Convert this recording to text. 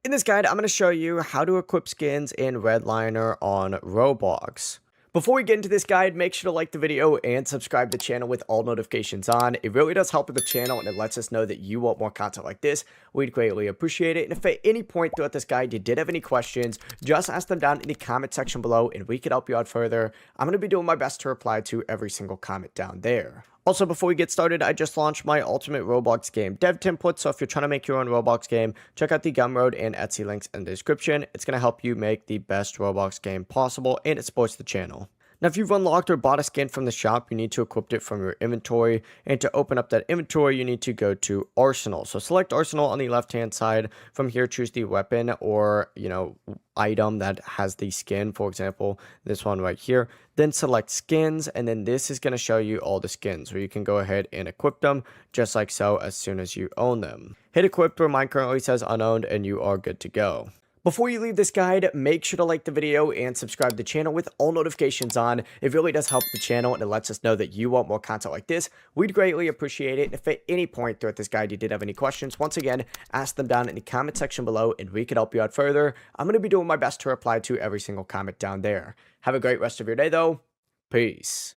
In this guide, I'm going to show you how to equip skins in REDLINER on Roblox. Before we get into this guide, make sure to like the video and subscribe to the channel with all notifications on. It really does help with the channel and it lets us know that you want more content like this. We'd greatly appreciate it. And if at any point throughout this guide you did have any questions, just ask them down in the comment section below and we could help you out further. I'm going to be doing my best to reply to every single comment down there. Also, before we get started, I just launched my ultimate Roblox game dev template, so if you're trying to make your own Roblox game, check out the Gumroad and Etsy links in the description. It's going to help you make the best Roblox game possible, and it supports the channel. Now, if you've unlocked or bought a skin from the shop, you need to equip it from your inventory, and to open up that inventory, you need to go to Arsenal. So select Arsenal on the left-hand side. From here, choose the weapon or, item that has the skin, for example, this one right here. Then select skins, and then this is going to show you all the skins, where you can go ahead and equip them, just like so, as soon as you own them. Hit equip where mine currently says unowned, and you are good to go. Before you leave this guide, make sure to like the video and subscribe to the channel with all notifications on. It really does help the channel and it lets us know that you want more content like this. We'd greatly appreciate it. And if at any point throughout this guide you did have any questions, once again, ask them down in the comment section below and we could help you out further. I'm going to be doing my best to reply to every single comment down there. Have a great rest of your day though. Peace.